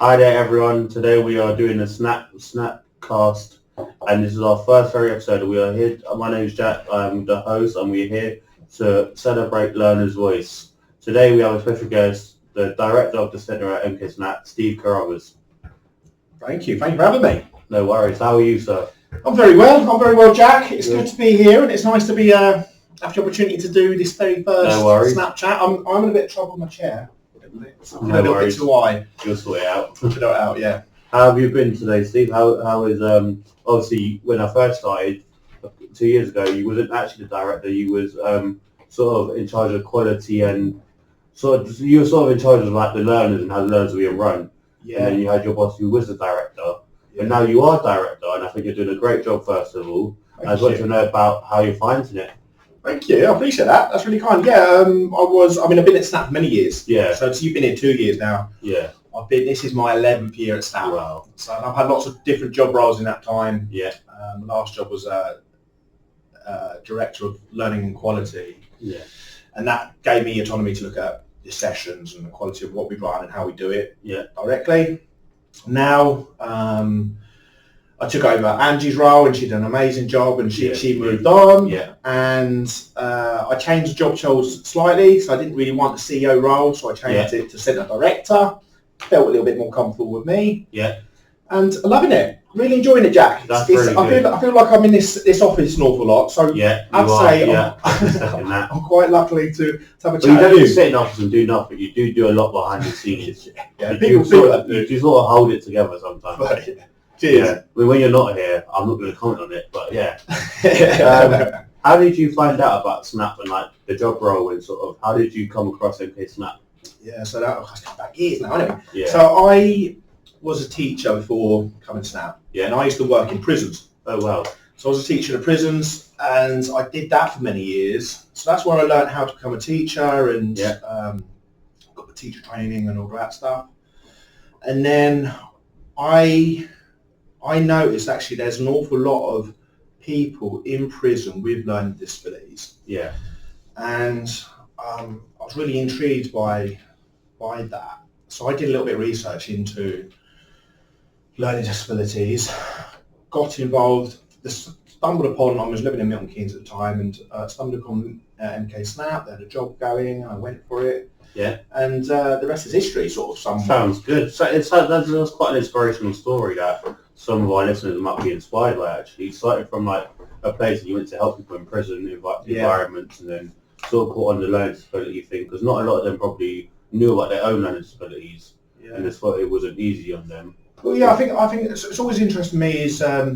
Hi there, everyone. Today we are doing a SNAPcast, and this is our first episode. We are here. My name is Jack. I'm the host, and we're here to celebrate Learner's Voice. Today we have a special guest, the director of the Centre at MK Snap, Steve Carruthers. Thank you for having me. No worries. How are you, sir? I'm very well, Jack. It's good to be here, and it's nice to be have the opportunity to do this very first Snapchat. I'm in a bit of trouble with my chair. A little bit too high. You'll sort it out. Yeah. How have you been today, Steve? How is obviously when I first started 2 years ago, you wasn't actually the director. You was sort of in charge of quality and you were sort of in charge of like the learners and how the learners were being run. Yeah. And then you had your boss who was the director. Yeah. But now you are director, and I think you're doing a great job. First of all, I just wanted to know about how you're finding it. Thank you. I appreciate that. That's really kind. Yeah, I've been at Snap many years. Yeah. So you've been here 2 years now. Yeah. This is my 11th year at Snap. Wow. So I've had lots of different job roles in that time. Yeah. The last job was Director of Learning and Quality. Yeah. And that gave me autonomy to look at the sessions and the quality of what we run and how we do it directly. Now, I took over Angie's role, and she did an amazing job, and she moved on. Yeah. And I changed the job titles slightly, so I didn't really want the CEO role, so I changed it to Centre Director. Felt a little bit more comfortable with me. Yeah. And I'm loving it. Really enjoying it, Jack. That's really good. I feel like I'm in this office an awful lot, so I'd say I'm quite lucky to have a chat. But you don't just sit in office and do nothing. You do a lot behind the scenes. You sort of hold it together sometimes. Right. Cheers. Yeah. When you're not here, I'm not going to comment on it, but yeah. How did you find out about Snap and like the job role and sort of how did you come across MK Snap? Yeah, so that's back years now, anyway. Yeah. So I was a teacher before coming to Snap. Yeah. And I used to work in prisons. Oh wow. So I was a teacher in prisons, and I did that for many years. So that's where I learned how to become a teacher and got the teacher training and all that stuff. And then I noticed actually there's an awful lot of people in prison with learning disabilities. Yeah. And I was really intrigued by that. So I did a little bit of research into learning disabilities, got involved, stumbled upon, I was living in Milton, Keynes at the time, and stumbled upon MK Snap. They had a job going, I went for it. Yeah. And the rest is history, sort of. Sounds good. So that's quite an inspirational story that some of our listeners might be inspired by, actually. You started from like a place that you went to help people in prison, environments, and then sort of caught on the learning disability thing, because not a lot of them probably knew about their own learning disabilities, and just thought it wasn't easy on them. Well, yeah, I think it's always interesting to me is, I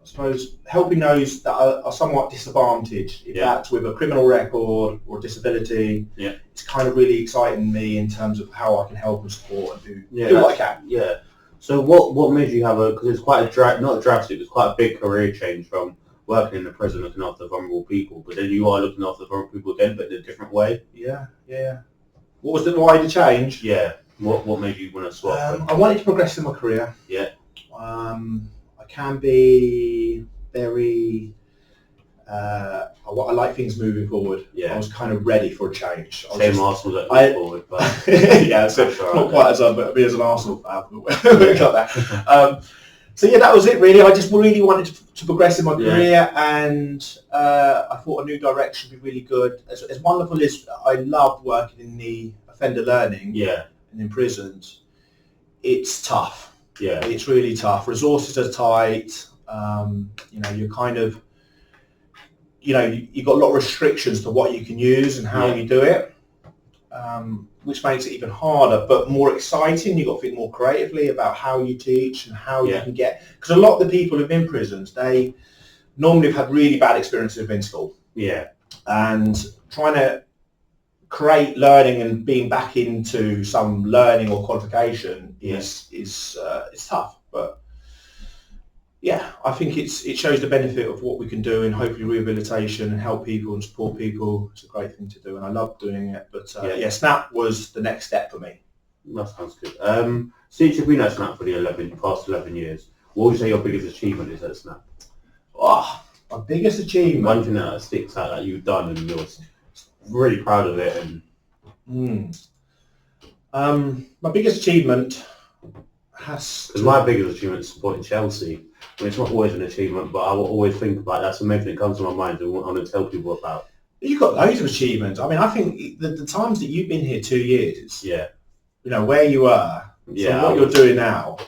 suppose, helping those that are somewhat disadvantaged, if that's with a criminal record or disability. Yeah. It's kind of really exciting me in terms of how I can help and support and do what I can. Yeah. So what made you have because it's quite not drastic, it's quite a big career change from working in the prison looking after vulnerable people, but then you are looking after vulnerable people again, but in a different way. Yeah. What was why the change? Yeah. What made you want to swap? I wanted to progress in my career. Yeah. I can be very. I like things moving forward. Yeah. I was kind of ready for a change. Same Arsenal that moved forward, but yeah, so not quite as me as an Arsenal fan, but we got that. So yeah, that was it really. I just really wanted to progress in my career, and I thought a new direction would be really good. As wonderful as I loved working in the offender learning, and in prisons, it's tough. Yeah, it's really tough. Resources are tight. You're kind of, you've got a lot of restrictions to what you can use and how you do it, which makes it even harder, but more exciting. You've got to think more creatively about how you teach and how you can get, because a lot of the people who've been in prisons, they normally have had really bad experiences in school. Yeah. And trying to create learning and being back into some learning or qualification is tough, but I think it shows the benefit of what we can do in hopefully rehabilitation and help people and support people. It's a great thing to do, and I love doing it. But Snap was the next step for me. That sounds good. Since you've been at Snap for the past 11 years, what would you say your biggest achievement is at Snap? My biggest achievement. One thing that sticks out that you've done and you're really proud of it. My biggest achievement has Because my biggest achievement is supporting Chelsea. I mean, it's not always an achievement, but I will always think about that's the main thing that comes to my mind and want to tell people about. You've got loads of achievements. I mean, I think the times that you've been here 2 years, Yeah. you know, where you are, Yeah. what you're doing now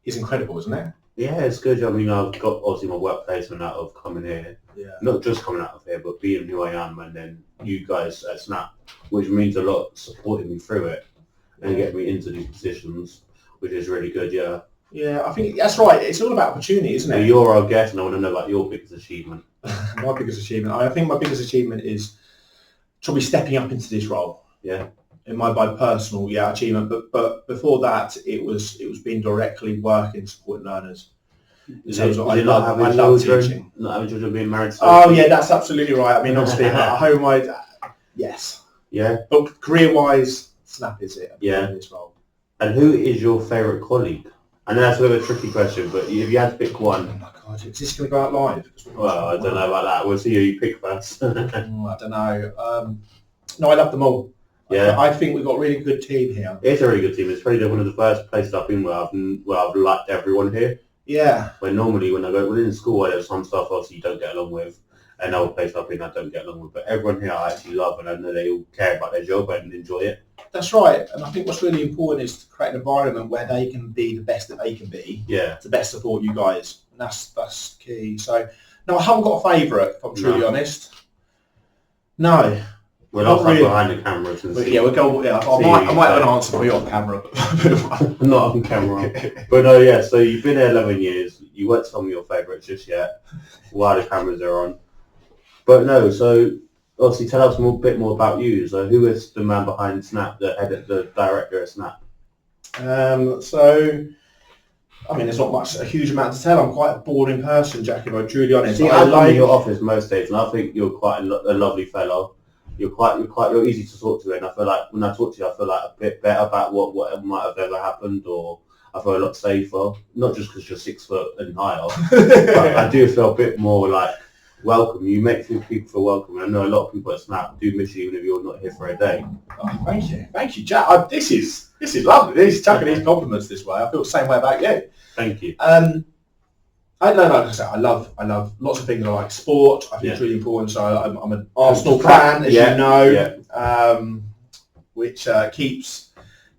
is incredible, isn't it? Yeah, it's good. I mean, I've got obviously my work placement out of coming here. Yeah. Not just coming out of here, but being who I am, and then you guys at Snap, which means a lot, supporting me through it and getting me into these positions, which is really good. Yeah. Yeah, I think that's right. It's all about opportunity, isn't it? You're our guest, and I want to know about your biggest achievement. My biggest achievement. I think my biggest achievement is probably stepping up into this role. Yeah. In my personal achievement, but before that, it was being directly working supporting learners. I love teaching. Not having children, being married. Oh yeah, that's absolutely right. I mean, obviously at home, yes. Yeah. But career-wise, Snap is it. Yeah. This role. And who is your favourite colleague? I know that's a bit of a tricky question, but if you had to pick one. Oh my God, is this going to go out live? Well, I don't know about that. We'll see who you pick first. I don't know. No, I love them all. Yeah. I think we've got a really good team here. It's a really good team. It's probably one of the first places I've been where I've liked everyone here. Yeah. When normally when I go within school, there's some stuff obviously you don't get along with, and other places I've been I don't get along with. But everyone here I actually love, and I know they all care about their job and enjoy it. That's right. And I think what's really important is to create an environment where they can be the best that they can be. Yeah. To best support you guys. And that's key. So, no, I haven't got a favourite, if I'm truly honest. No. We're not really behind the cameras. Yeah, we'll go. Yeah, I might have an answer for you on camera. Not on camera. But no, yeah. So you've been there 11 years. You weren't some of your favourites just yet, while the cameras are on. But no. So obviously, tell us a bit more about you. So who is the man behind Snap, the director of Snap? So. I mean, there's not a huge amount to tell. I'm quite a boring person, Jack, if I'm truly honest. See, I come in your office most days, and I think you're quite a lovely fellow. You're easy to talk to, and I feel like when I talk to you, I feel like a bit better about what might have ever happened, or I feel a lot safer. Not just because you're 6 foot and higher, but I do feel a bit more like welcome. You make people feel welcome, and I know a lot of people at Snap do miss you even if you're not here for a day. Oh, thank you, Jack. This is lovely. This is chucking these compliments this way. I feel the same way about you. Thank you. I don't know, like I said, I love lots of things. I like sport. I think it's really important. So I'm an Arsenal fan, as you know, which keeps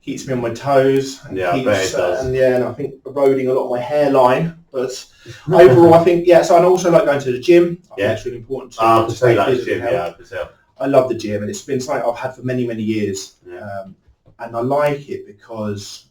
me on my toes. And I bet it does. And I think eroding a lot of my hairline. But overall, I think so. And I also like going to the gym. I think it's really important to stay physically healthy. I love the gym, and it's been something I've had for many, many years. Yeah. And I like it because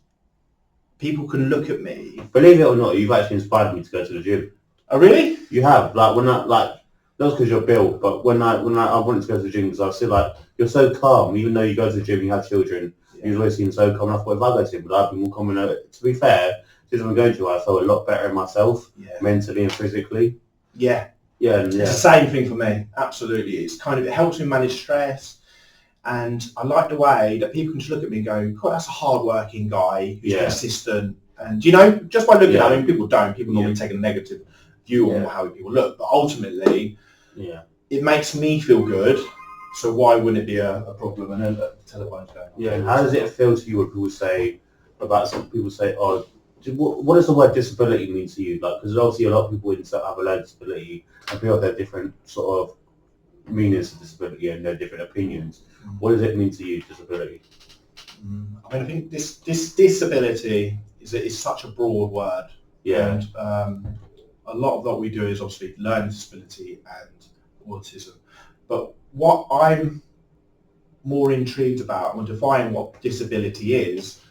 people can look at me. Believe it or not, you've actually inspired me to go to the gym. Oh, really? You have. Like when not because you're Bill, but when I wanted to go to the gym because I feel like you're so calm. Even though you go to the gym, you have children. You always seem so calm. I thought if I go to the gym, I'd be more calm. To be fair, since I'm going to, I felt a lot better in myself, mentally and physically. Yeah. It's the same thing for me. Absolutely, it helps me manage stress. And I like the way that people can just look at me and go, God, that's a hard-working guy who's consistent. And, just by looking at him, people don't. People normally take a negative view on how people look. But ultimately, it makes me feel good. So why wouldn't it be a problem? And then the telephone's going on. Yeah, and how does it feel to you when people say, oh, what does the word disability mean to you? Like, because obviously a lot of people have a learning disability and people have different sort of meanings of disability and their different opinions. What does it mean to you, disability? I mean, I think this disability is such a broad word. Yeah. And a lot of what we do is obviously learning disability and autism. But what I'm more intrigued about, when defining what disability is,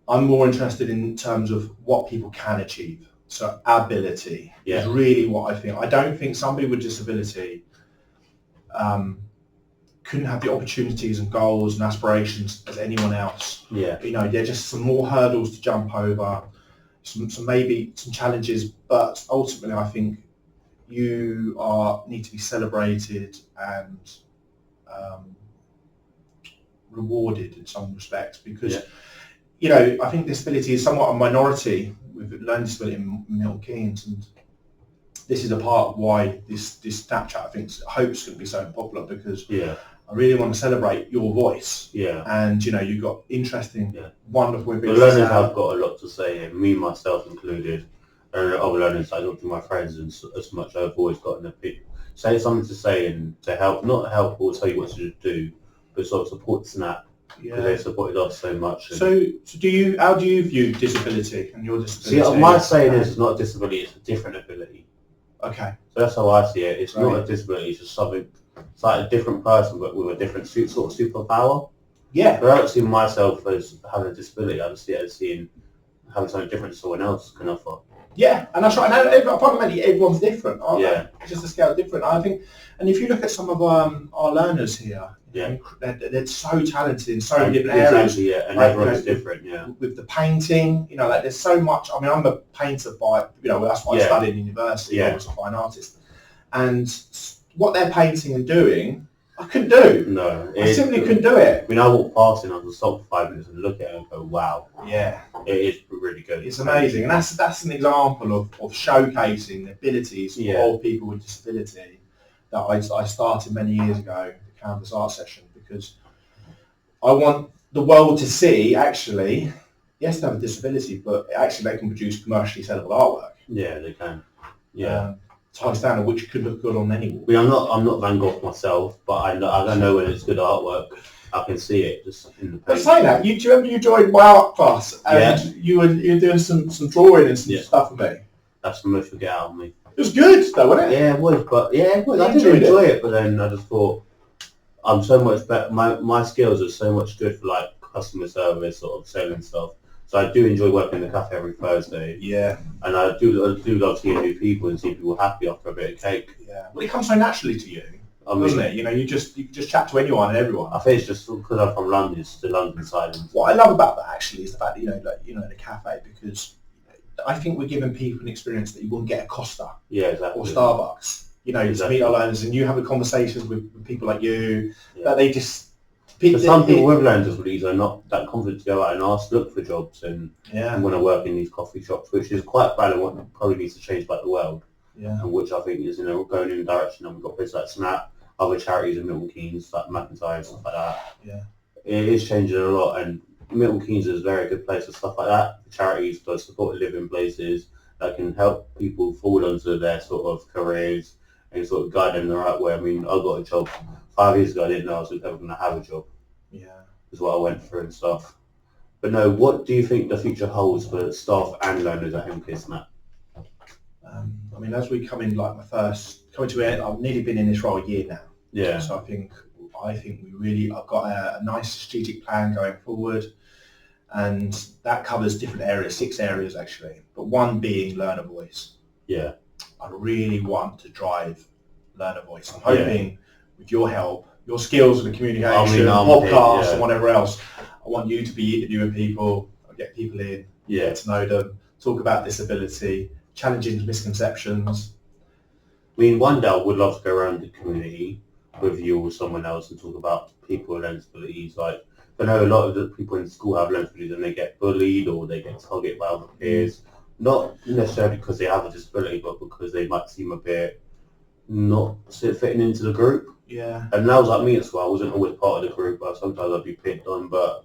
I'm more interested in terms of what people can achieve. So ability is really what I think. I don't think somebody with disability couldn't have the opportunities and goals and aspirations as anyone else. Yeah. There are just some more hurdles to jump over, some maybe some challenges, but ultimately I think you need to be celebrated and rewarded in some respects because I think disability is somewhat a minority with learning disability in Milton Keynes, and this is a part of why this Snapchat I think hopes going to be so popular because I really want to celebrate your voice. Yeah. And, you know, you've got interesting, wonderful The abilities. learners have got a lot to say, and me, myself included, and other learners, I talk to my friends, and as much I've always got an opinion. Say something to say and to help, not help or tell you what to do, but sort of support Snap, because they supported us so much. So how do you view disability and your disability? See, my saying is it's not a disability, it's a different ability. Okay. So that's how I see it. It's not a disability, it's just something, it's like a different person, but with a different sort of superpower. Yeah. But I don't see myself as having a disability, I just see it as having something different someone else can offer. Yeah, and that's right. And fundamentally, everyone's different, aren't they? It's just a scale different. I think, and if you look at some of our learners here, they're so talented in so many different areas. Exactly, and like, everyone's different. With the painting, you know, like there's so much. I mean, I'm a painter by, you know, that's what I studied in university. I was a fine artist, and what they're painting and doing, I couldn't do. No, I simply couldn't do it. I mean, I walk past and I can stop for 5 minutes and look at it and go, wow. Yeah. It is really good. It's amazing. And that's an example of showcasing the abilities of people with disability that I started many years ago, the Canvas Art Session, because I want the world to see, actually, yes, they have a disability, but actually they can produce commercially sellable artwork. Yeah, they can. Yeah. To high standard, which could look good on any wall. I mean, I'm not Van Gogh myself, but I know when it's good artwork. I can see it just in the paint. But saying that, do you remember you joined my art class and you were doing some drawing and some stuff for me? That's the most you get out of me. It was good though, wasn't it? Yeah, it was, but I did enjoy it, but then I just thought I'm so much better. My skills are so much good for like customer service, sort of selling stuff. So I do enjoy working in the cafe every Thursday. Yeah. And I do love seeing new people and seeing people happy after a bit of cake. Yeah. Well, it comes so naturally to you, doesn't it? You know, you can just chat to anyone and everyone. I think it's just because I'm from London, it's the London side. What I love about that actually is the fact that the cafe, because I think we're giving people an experience that you wouldn't get at Costa. Yeah, exactly. Or Starbucks. You know, to meet our learners and you have a conversations with people like you that they just. But some people with learning disabilities are not that confident to go out and look for jobs and want to work in these coffee shops, which is quite bad and what probably needs to change about the world. Yeah. And which I think is going in a direction. And we've got places like Snap, other charities in Milton Keynes, like McIntyre, stuff like that. Yeah. It is changing a lot, and Milton Keynes is a very good place for stuff like that. For charities, for supported living places that can help people forward onto their sort of careers and sort of guide them the right way. I mean, I got a job 5 years ago. I didn't know I was ever going to have a job. Yeah, is what I went through and stuff. But no, what do you think the future holds for staff and learners at MK Snap? I mean, as we come in, like coming to it, I've nearly been in this role a year now. Yeah. So I think I've got a nice strategic plan going forward, and that covers different areas, 6 areas actually, but one being learner voice. Yeah. I really want to drive learner voice. I'm hoping with your help, your skills and the communication, podcasts and whatever else, I want you to be interviewing people, get people in, get to know them, talk about disability, challenging misconceptions. I mean, one day I would love to go around the community with you or someone else and talk about people with learning disabilities. Like, I know a lot of the people in school have learning disabilities and they get bullied or they get targeted by other peers. Not necessarily because they have a disability, but because they might seem a bit not fitting into the group. Yeah. And that was like me at school. I wasn't always part of the group, but sometimes I'd be picked on. But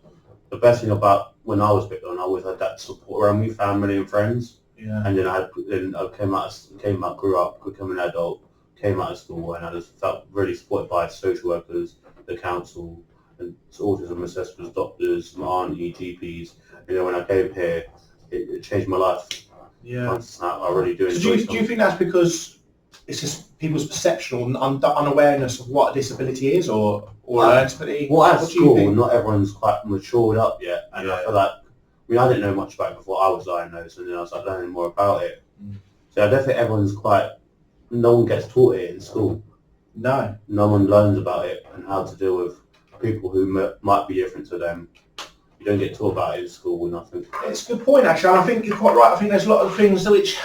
the best thing about when I was picked on, I always had that support around me, family and friends. Yeah. And then I came out, grew up, became an adult, came out of school, and I just felt really supported by social workers, the council, and autism assessors, doctors, my auntie, GPs. You know, when I came here, it changed my life. Yeah. I really do. So do you think that's because it's just people's perception or unawareness of what a disability is, or learning disability? Well, at school, not everyone's quite matured up yet, and I feel like, I didn't know much about it before I was diagnosed, and then I was like learning more about it. So I don't think no one gets taught it in school. No one learns about it and how to deal with people who might be different to them. You don't get taught about it in school or nothing. It's a good point, actually, and I think you're quite right. I think there's a lot of things which,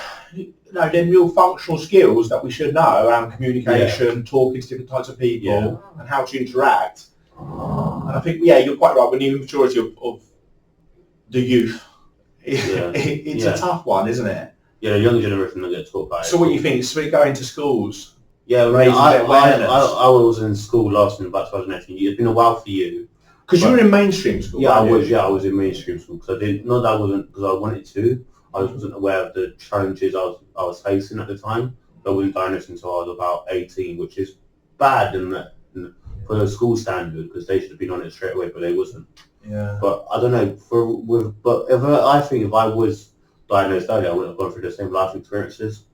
they're real functional skills that we should know around communication, talking to different types of people, and how to interact. And I think, you're quite right. When you're the majority of the youth, it's a tough one, isn't it? Yeah, the young generation don't get taught about it. So what do you think? So we go into schools? Yeah, raising their awareness. I was in school last in about 2018. It's been a while for you. Because you were in mainstream school. Yeah, I was in mainstream school because I didn't. Not that I wasn't because I wanted to. I just wasn't aware of the challenges I was facing at the time. I wasn't diagnosed until I was about 18, which is bad for the school standard because they should have been on it straight away, but they wasn't. Yeah. But I don't know. I think if I was diagnosed earlier, I wouldn't have gone through the same life experiences.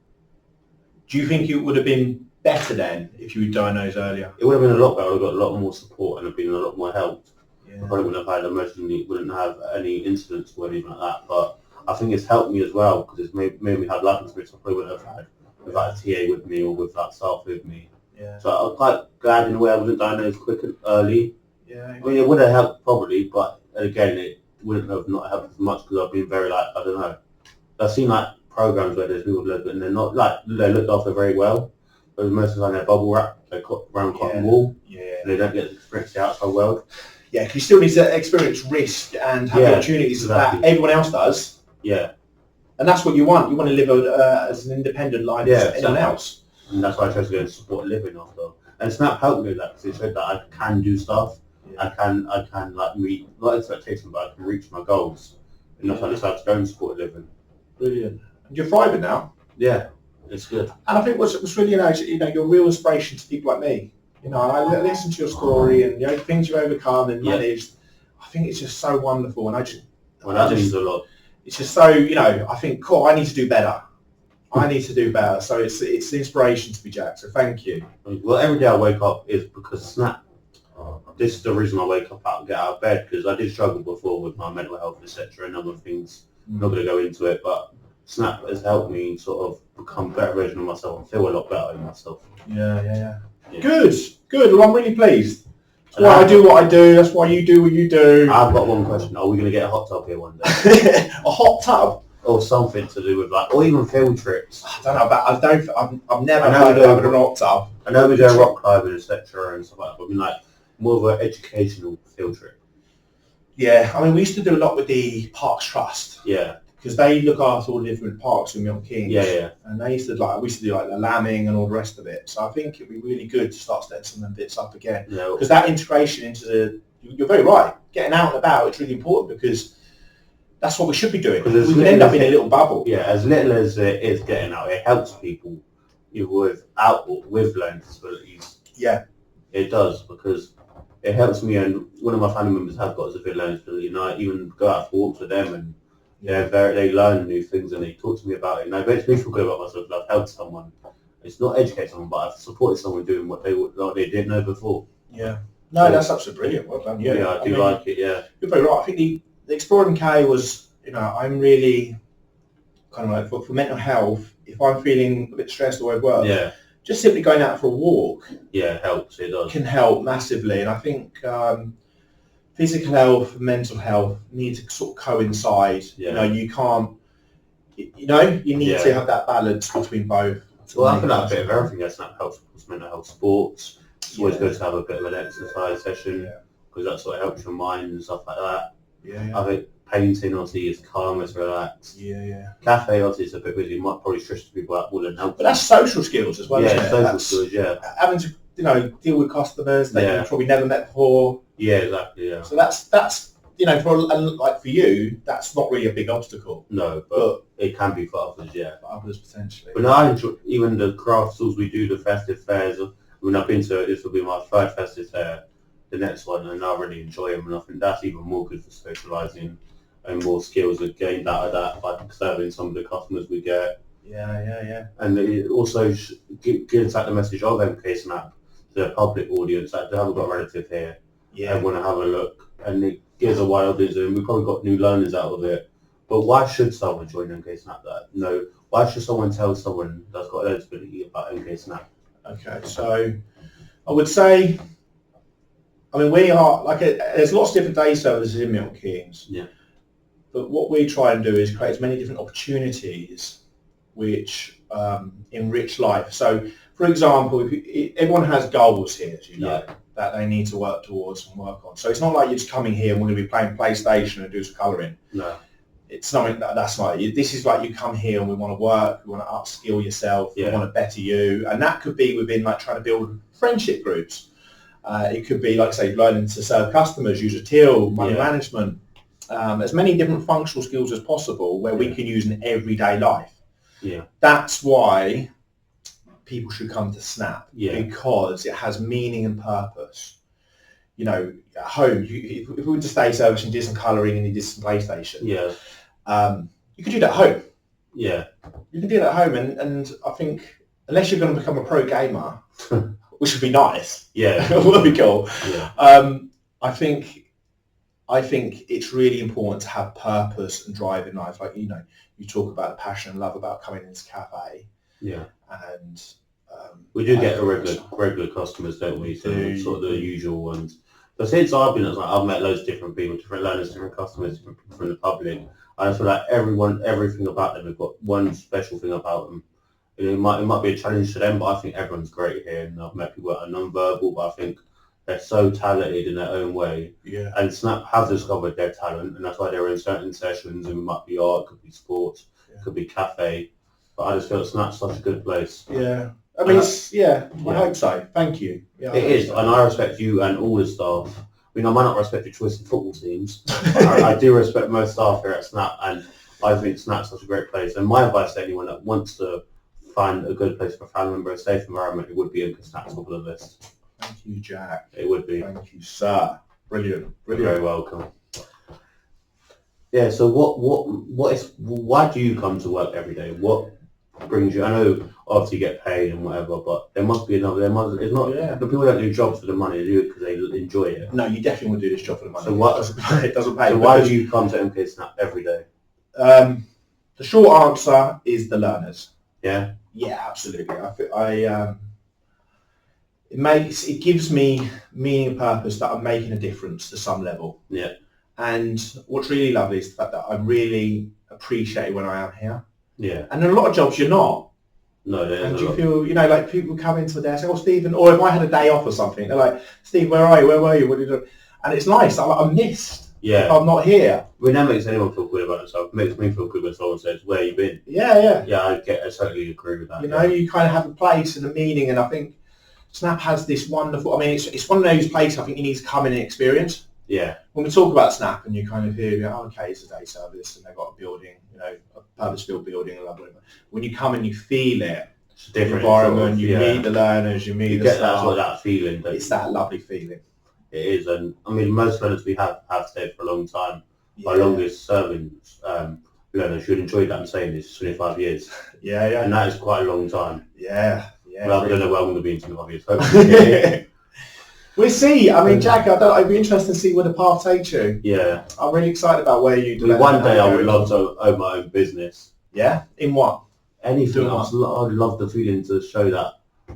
Do you think it would have been better then if you were diagnosed earlier? It would have been a lot better. I would have got a lot more support and have been a lot more helped. Yeah. I probably wouldn't have had wouldn't have any incidents or anything like that. But I think it's helped me as well because it's made me have life experience I probably wouldn't have had without a TA with me or with that staff with me. Yeah. So I'm quite glad in a way I wasn't diagnosed quick and early. Yeah. I mean, it would have helped probably, but again, it wouldn't have not helped as much because I've been very I don't know. I've seen programs where there's people look and they're not they're looked after very well. But most of the time they're bubble wrapped, they're around cotton wool. Yeah. And they don't get to experience the outside world. Yeah, because you still need to experience risk and have the opportunities that everyone else does. Yeah. And that's what you want. You want to live as an independent life as anyone else. And that's why I chose to go into support living after. And Snap helped me with that because it showed that I can do stuff. Yeah. I can meet, not expectations, but I can reach my goals. And that's why I decided to go into support living. Brilliant. And you're thriving now. Yeah, it's good. And I think what's really nice, you're a real inspiration to people like me. I listen to your story and things you've overcome and managed. I think it's just so wonderful, and that means a lot. It's just so I think cool. I need to do better. I need to do better. So it's an inspiration to be Jack. So thank you. Well, every day I wake up is because Snap. This is the reason I wake up and get out of bed because I did struggle before with my mental health, etc., and other things. I'm not going to go into it, but Snap has helped me sort of become a better version of myself and feel a lot better in myself. Yeah. Good. Well, I'm really pleased. That's why I do what I do. That's why you do what you do. I've got one question. Are we going to get a hot tub here one day? A hot tub? Or something to do with or even field trips. I don't know about. I've never heard of a hot tub. I know we go rock climbing, etc., and stuff like that. But I mean, more of an educational field trip. Yeah, I mean, we used to do a lot with the Parks Trust. Yeah. Because they look after all the different parks in Milton Keynes. Yeah. And we used to do the lambing and all the rest of it. So I think it'd be really good to start setting some of them bits up again. Yeah. Because that integration you're very right. Getting out and about, it's really important because that's what we should be doing. We can end up in a little bubble. Yeah, as little as it is getting out, it helps people with learning disabilities. Yeah. It does because it helps me, and one of my family members have got a severe learning disability, and I even go out for walks with them and they learn new things and they talk to me about it, and it makes me feel good about myself that I've helped someone. It's not educate someone, but I've supported someone doing what they didn't know before. Yeah. No, that's absolutely brilliant. Well done. Yeah, I do like it, yeah. You're very right. I think the Exploring K was, I'm really kind of for mental health, if I'm feeling a bit stressed or overworked, just simply going out for a walk helps. It does. Can help massively. And I think physical health and mental health need to sort of coincide. Yeah. You can't, you need to have that balance between both. Well, I feel like a bit of everything that Snap helps with mental health. Sports, it's always good to have a bit of an exercise session because that sort of helps your mind and stuff like that. I think painting obviously is calm, it's relaxed. Cafe obviously is a bit busy, might probably stress people out more than help. But that's social skills as well, isn't it? Social skills, having to, deal with customers that you've probably never met before. Yeah, exactly, yeah. So that's for you, that's not really a big obstacle. No, but it can be for others, For others, potentially. But I enjoy even the craft stalls we do, the festive fairs. When I've been to, this will be my third festive fair, the next one, and I really enjoy them, and I think that's even more good for socialising and more skills are gained out of that by serving some of the customers we get. Yeah. And it also gives out the message of MK Snap to the public audience that they haven't got a relative here. I want to have a look, and it gives a wide audience, and we've probably got new learners out of it. But why should someone join MK Snap? Why should someone tell someone that's got eligibility about MK Snap? Okay, so I would say, we are there's lots of different day services in Milton Keynes. Yeah. But what we try and do is create as many different opportunities which enrich life. So, for example, everyone has goals here, as you know, that they need to work towards and work on. So it's not like you're just coming here and we're going to be playing PlayStation and do some colouring. No. it's something that's like, this is like, you come here and we want to work, we want to upskill yourself, we want to better you. And that could be within like trying to build friendship groups. It could be, like say, learning to serve customers, use a till, money management, as many different functional skills as possible where we can use in everyday life. Yeah. That's why people should come to Snap, because it has meaning and purpose. You know, at home, if we were to stay service and did some colouring and you did some PlayStation, you could do that at home. Yeah. You can do that at home, and I think, unless you're going to become a pro gamer, which would be nice. Yeah. It would be cool. Yeah. I think it's really important to have purpose and drive in life. Like, you know, you talk about the passion and love about coming into this cafe. Yeah. And we do get regular customers, don't we? So sort of the usual ones. But since I've been, I've met loads of different people, different learners, different customers, different people from the public. I feel like everything about them, have got one special thing about them. You know, it might be a challenge to them, but I think everyone's great here. And I've met people that are non-verbal, but I think they're so talented in their own way. Yeah. And Snap have discovered their talent, and that's why they're in certain sessions. And it might be art, could be sports, could be cafe. But I just feel Snap's such a good place. Yeah. I mean, I hope so. Thank you. Yeah, it is, and I respect you and all the staff. I mean, I might not respect your choice in football teams, but I do respect most staff here at Snap, and I think Snap's such a great place. And my advice to anyone that wants to find a good place for a family member, a safe environment, it would be a Snap's top of the list. Thank you, Jack. It would be. Thank you, sir. Brilliant. You're very welcome. Yeah. So why do you come to work every day? What brings you? I know obviously you get paid and whatever, but there must be another. It's not. The people don't do jobs for the money; they do it because they enjoy it. No, you definitely would do this job for the money. So what? It doesn't pay. So why do you come to MK Snap every day? The short answer is the learners. Yeah. Yeah, absolutely. It gives me meaning and purpose that I'm making a difference to some level. Yeah. And what's really lovely is the fact that I really appreciate when I am here. Yeah. And in a lot of jobs you're not. No, and you feel, you know, like people come into the desk, oh, Stephen, or if I had a day off or something, they're like, Steve, where are you? Where were you? What did you do? And it's nice. I'm missed. Yeah. If I'm not here. I mean, that makes anyone feel good about themselves. It makes me feel good when someone says, where you been? Yeah. Yeah, I totally agree with that. You know, you kind of have a place and a meaning, and I think Snap has this wonderful, I mean, it's one of those places I think you need to come in and experience. Yeah. When we talk about Snap and you kind of hear, oh, okay, it's a day service and they've got a building, you know, a purpose-built building and whatever. When you come and you feel it, it's a different environment, you meet the learners, you meet the staff. That's that feeling. It's that lovely feeling. It is, and I mean, most learners we have stayed for a long time. My longest serving learners, you'd enjoy that I'm saying this, 25 years. Yeah. And that is quite a long time. Yeah. Well, I don't know where I'm going to be in 25 years. Hopefully. We'll see. I mean, Jack, I'd be interested to see where the path takes you. Yeah. I'm really excited about where you do. One day I would love to own my own business. Yeah? In what? Anything. I'd love the feeling to show that.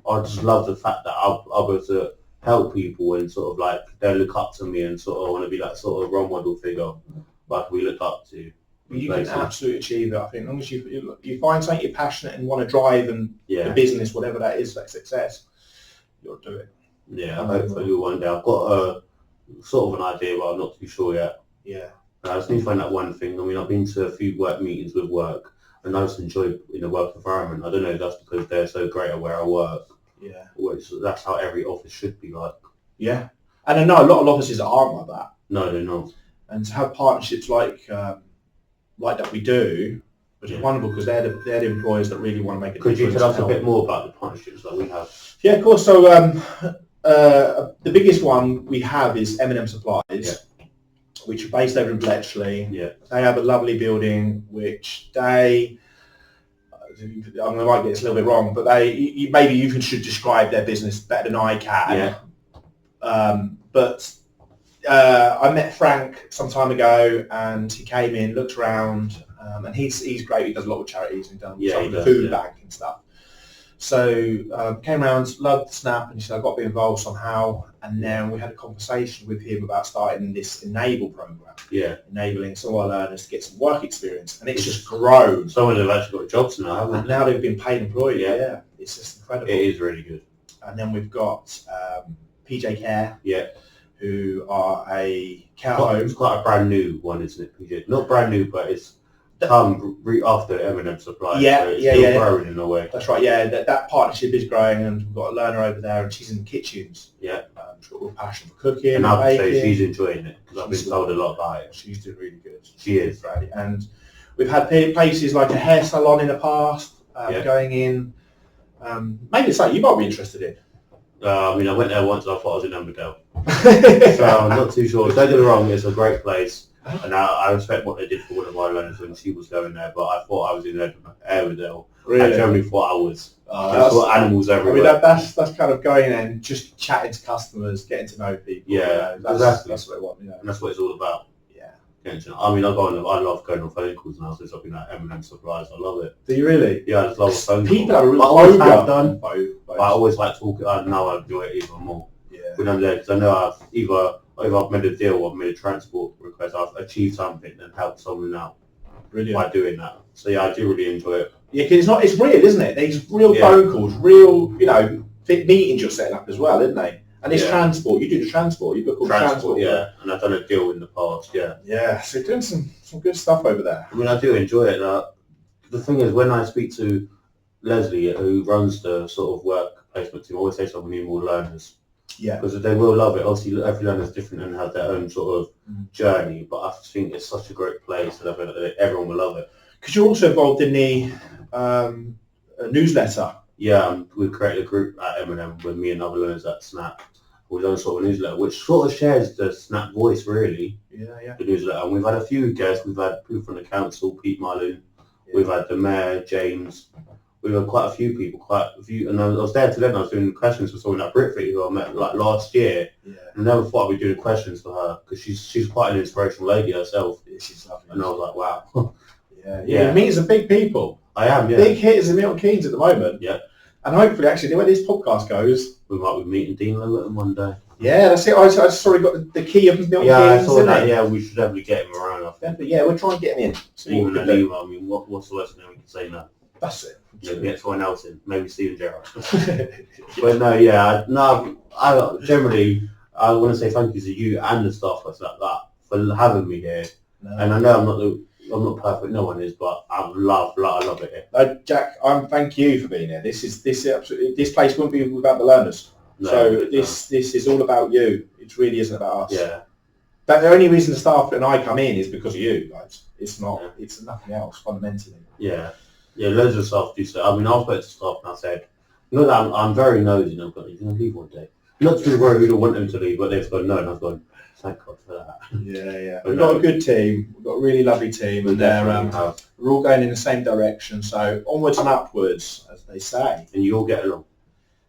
I just love the fact that I'll be able to help people and sort of like they'll look up to me and sort of want to be that sort of role model figure like we look up to. You can absolutely achieve it. I think as long as you find something you're passionate and want to drive and the business, whatever that is, that success, you'll do it. Yeah, hopefully one day. I've got a sort of an idea, but I'm not too sure yet. Yeah. I just need to find that one thing. I mean, I've been to a few work meetings with work, and I just enjoy in the work environment. I don't know if that's because they're so great at where I work. Yeah. That's how every office should be like. Yeah. And I know a lot of offices aren't like that. No, they're not. And to have partnerships like that we do, which is wonderful because they're the employers that really want to make a difference. Could you tell us a bit more about the partnerships that we have? Yeah, of course. So the biggest one we have is M&M Supplies, which are based over in Bletchley. Yeah. They have a lovely building which I might get this a little bit wrong, but maybe you should describe their business better than I can. Yeah. But I met Frank some time ago, and he came in, looked around, and he's great. He does a lot with charities and done the food bank and stuff. So came around, loved Snap, and he said, I've got to be involved somehow. And then we had a conversation with him about starting this Enable program. Yeah. Enabling some of our learners to get some work experience. And it's just grown. Some of them have actually got jobs now, haven't they? And now they've been paid employed. Yeah. It's just incredible. It is really good. And then we've got PJ Care. Yeah. Who are a care home. It's quite a brand new one, isn't it, PJ? Not brand new, but it's come after M&M Supply. Yeah, so it's still growing in a way. That's right. Yeah, that partnership is growing, and we've got a learner over there, and she's in the kitchens. Yeah, she's got a real passion for cooking and I would baking. say she's enjoying it because I've been told a lot about it. She's doing really good. She is, and we've had places like a hair salon in the past going in. Maybe it's something you might be interested in. I mean, I went there once and I thought I was in Emberdale. So I'm not too sure. Don't get me wrong, it's a great place. And I respect what they did for one of my learners when she was going there, but I thought I was in Emberdale. Really? I generally thought I was. There's animals everywhere. I mean, that's kind of going in and just chatting to customers, getting to know people. Yeah, that's what I want. And that's what it's all about. Yeah. I mean, I love going on phone calls now since I've been at M&M Supplies. I love it. Do you really? Yeah, I just love phone calls. People are really but I always like talking. I know I enjoy it even more. Yeah. When I'm there, because I know I've made a deal or made a transport request, I've achieved something and helped someone out. Brilliant. By doing that. So yeah, I do really enjoy it. Yeah, because it's real, isn't it? These real phone calls, real, meetings you're setting up as well, isn't they? And it's transport. You do the transport. You book all transport. Yeah, and I've done a deal in the past. Yeah. Yeah, so you're doing some good stuff over there. I mean, I do enjoy it. The thing is, when I speak to Leslie, who runs the sort of work placement team, I always say to them, we need more learners. Yeah. Because they will love it. Obviously, every learner is different and have their own sort of journey. But I think it's such a great place, and I think that everyone will love it. Because you're also involved in the newsletter. Yeah, we created a group at M&M with me and other learners at Snap. We've done sort of a newsletter, which sort of shares the Snap voice, really. Yeah. The newsletter. And we've had a few guests. We've had people from the council, Pete Mullen. Yeah. We've had the mayor, James. We've had quite a few people, and I was there today and I was doing questions for someone at Britford who I met like last year. Yeah. And I never thought I'd be doing questions for her because she's quite an inspirational lady herself. Yeah, she's lovely. And I was like, wow. Yeah. You meet some big people. I am, yeah. Big hitters in Milton Keynes at the moment. Yeah. And hopefully, actually, when this podcast goes, we might be meeting Dean Lewitton one day. Yeah, that's it. I saw he got the key of Milton Keynes. Yeah, I saw that. Yeah, we should definitely get him around. I think. Yeah, we'll try and get him in. Even an email. I mean, what's the worst thing we can say no? That's it. Maybe get someone else in. Maybe Steven Gerrard. But no, I generally I want to say thank you to you and the staff like that for having me here. No. And I know I'm not perfect. No one is, but I love it here. No, Jack, thank you for being here. This place wouldn't be without the learners. No, so this is all about you. It really isn't about us. Yeah. But the only reason the staff and I come in is because of you guys. It's not. Yeah. It's nothing else fundamentally. Yeah. Yeah, loads of staff do so. I mean, I spoke to staff and I said, not that I'm very nosy, and I've got, you're going to leave one day. Not to be worried, we don't want them to leave, but they've gone, no, and I've gone, thank God for that. Yeah. We've got a good team. We've got a really lovely team, and we're all going in the same direction, so onwards and upwards, as they say. And you all get along.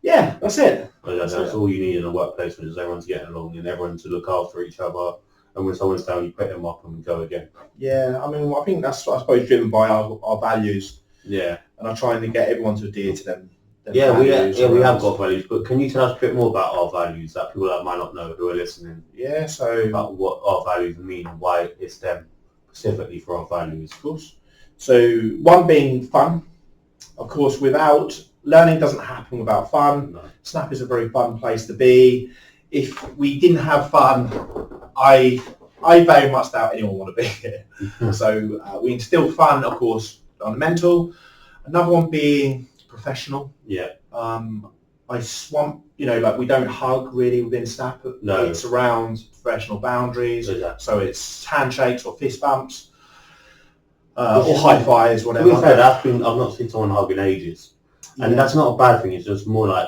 Yeah, that's it. That's all you need in a workplace, is everyone's getting along and everyone to look after each other. And when someone's down, you pick them up and go again. Yeah, I mean, I think that's, I suppose, driven by our values. Yeah. And I'm trying to get everyone to adhere to them. We have got values, but can you tell us a bit more about our values that people that might not know who are listening? Yeah, so... About what our values mean and why it's them specifically for our values. Of course. So, one being fun. Of course, learning doesn't happen without fun. No. Snap is a very fun place to be. If we didn't have fun, I very much doubt anyone would want to be here. So we instill fun, of course, fundamental. Another one being professional. Yeah. We don't hug really within Snap. No. It's around professional boundaries. Exactly. So it's handshakes or fist bumps. Or high fives, whatever. To be fair, I've not seen someone hug in ages. And that's not a bad thing, it's just more like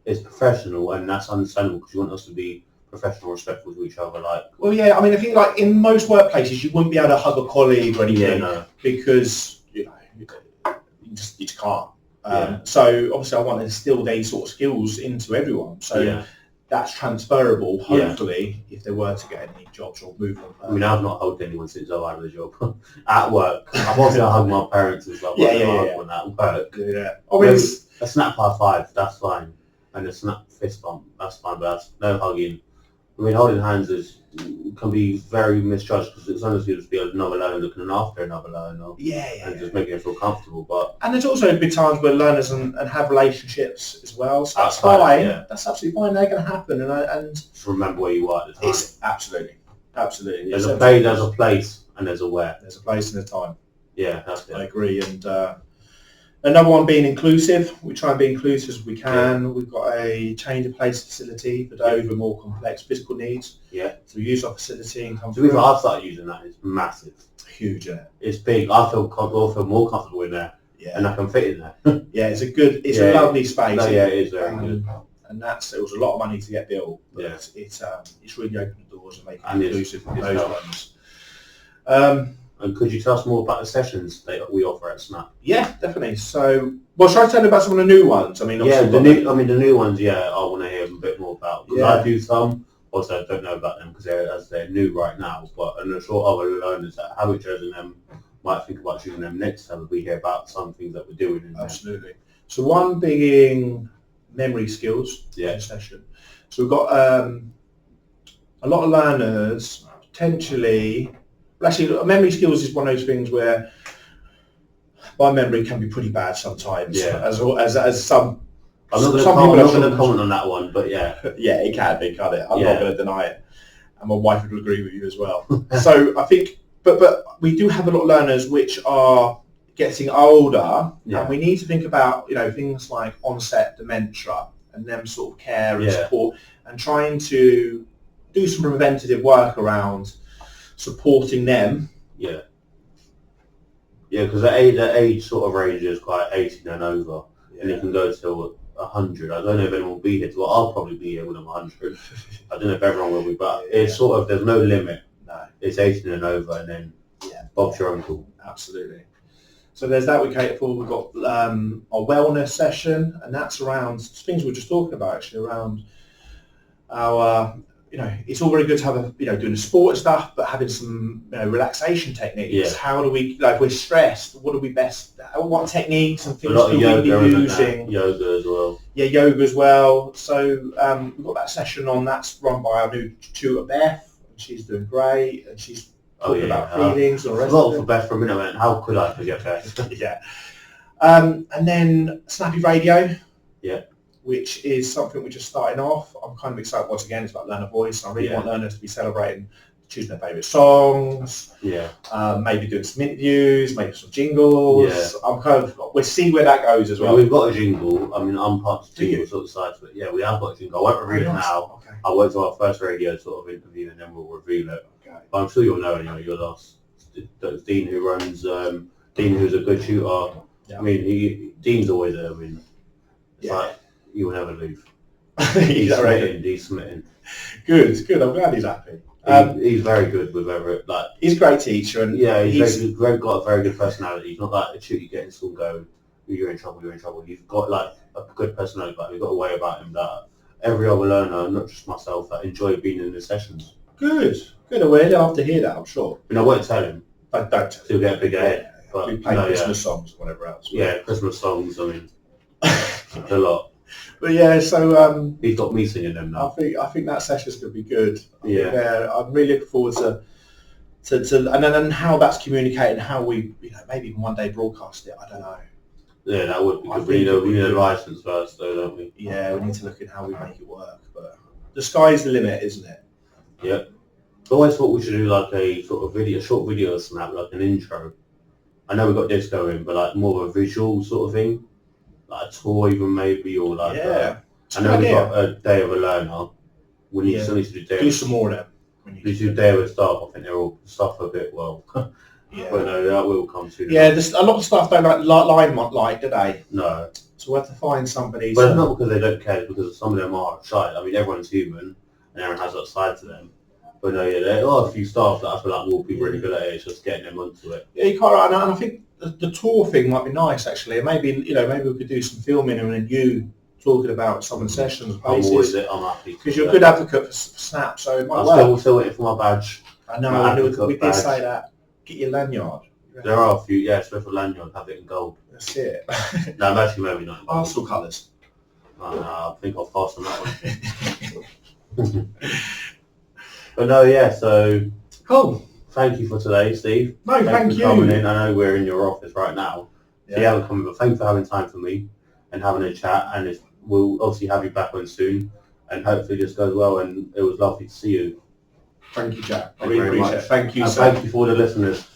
it's professional and that's understandable because you want us to be professional, respectful to each other. Well, yeah, I mean, I think like in most workplaces you wouldn't be able to hug a colleague or anything because you just can't. So obviously I want to instill these sort of skills into everyone. So that's transferable, hopefully, if they were to get any jobs or move on. I mean, I've not hugged anyone since I've had a job. At work. I've also hugged my parents and stuff. When at work. Yeah. I mean, a snap high five, that's fine. And a snap fist bump, that's fine, but that's no hugging. I mean, holding hands can be very misjudged because it's honestly just be another learner looking after another learner. And just making them feel comfortable. And there's also been times where learners and have relationships as well. So that's fine. Yeah. That's absolutely fine. They're going to happen. And just remember where you are at the time. Absolutely. There's a place and there's a where. There's a place and a time. Yeah, that's it. I agree. And another one being inclusive. We try and be inclusive as we can. Yeah. We've got a change of place facility for those with more complex physical needs. Yeah. So we use our facility and come through. To be fair, I've started using that. It's massive. Huge, yeah. It's big. I feel more comfortable in there. Yeah. And I can fit in there. Yeah, it's a lovely space. No, yeah, it is very good. And it was a lot of money to get built. But yeah. It's really opened the doors and making it inclusive for those ones. And could you tell us more about the sessions that we offer at Snap? Yeah, definitely. So, should I tell you about some of the new ones? I mean, the new ones. Yeah, I want to hear a bit more about because I do some. Also, I don't know about them because they're new right now. But I'm sure other learners that haven't chosen them might think about choosing them next time we hear about some things that we're doing in Absolutely. There. So one being memory skills session. So we've got a lot of learners potentially. Actually, memory skills is one of those things where my memory can be pretty bad sometimes. Yeah. As some. I'm not going to comment on that one, but yeah. Yeah, it can be, can't it? I'm not going to deny it, and my wife would agree with you as well. So I think, but we do have a lot of learners which are getting older, and we need to think about things like onset dementia and them sort of care and support, and trying to do some preventative work around supporting them. Yeah. Yeah, because the age sort of range is quite 18 and over, and it can go till 100. I don't know if anyone will be here. Well, I'll probably be here when I'm 100. I don't know if everyone will be, but it's sort of, there's no limit. No. It's 18 and over, and then Bob's your uncle. Absolutely. So there's that we cater for. We've got our wellness session, and that's around things we were just talking about, actually, around our, it's all very good to have doing the sport and stuff, but having some, relaxation techniques. Yeah. How do we, if we're stressed, what techniques and things do we be using? Yoga as well. Yeah, yoga as well. So we've got that session on, that's run by our new tutor, Beth, and she's doing great, and she's talking about feelings and the rest of it. For Beth for a minute, I went, how could I forget Beth? Yeah. And then Snappy Radio. Yeah. Which is something we're just starting off. I'm kind of excited once again. It's about learner voice. I really want learners to be celebrating, choosing their favourite songs. Yeah. Maybe doing some interviews, maybe some jingles. Yeah. We'll see where that goes as well. We've got a jingle. I mean, I'm part of the jingle sort of side, but yeah, we have got a jingle. I won't reveal it now. Okay. I'll wait till our first radio sort of interview and then we'll reveal it. Okay. But I'm sure you'll know anyway. You'll ask Dean, who runs, Dean, who's a good shooter. Yeah. I mean, Dean's always there. I mean, it's like, you will never leave. He's smitten. Good. I'm glad he's happy. He's very good with everything. Like, he's a great teacher, and he's got a very good personality. He's not like a tutor you get in school and go, you're in trouble. He's got like a good personality, but he's got a way about him that every other learner, not just myself, that enjoy being in the sessions. Good. We'll have to hear that, I'm sure. And I won't tell him. I don't tell him. He'll get a big head. But we play Christmas songs or whatever else. Yeah, Christmas songs. I mean, a lot. But yeah, so he's got me singing them now. I think that session's going to be good. Yeah, I'm really looking forward to and then how that's communicated, and how we maybe even one day broadcast it. I don't know. Yeah, that would be good. We need a license first, though, don't we? Yeah, we need to look at how we make it work. But the sky's the limit, isn't it? Yeah. I always thought we should do like a sort of short video of Snap, like an intro. I know we've got this going, but like more of a visual sort of thing. Like a tour even maybe, or like I know we've got a day of a learner. We still need to do day. Do some more of them. We do day with staff. I think they're all stuff a bit well. Yeah. But no, that will come soon. Yeah, a lot of staff don't like do they? No. So we have to find somebody. But it's not because they don't care, it's because some of them are shy. I mean, everyone's human, and everyone has that side to them. But no, there are a few staff that I feel like will be really good at it. It's just getting them onto it. Yeah, you can't. And I think the tour thing might be nice actually. Maybe maybe we could do some filming and then you talking about some of the sessions. I'm happy because you're a good advocate for Snap, so it might work. I'm still waiting for my badge. I know. We did say that. Get your lanyard. There are a few, especially for lanyard, have it in gold. That's it. No, actually maybe not. Arsenal colours. I think I'll pass on that one. But no, so cool. Thank you for today, Steve. No, thank you for coming in. I know we're in your office right now, so you haven't come in, but thanks for having time for me and having a chat. And we'll obviously have you back on soon, and hopefully this goes well. And it was lovely to see you. Thank you, Jack. I really appreciate it. Thank you, and thank you for the listeners.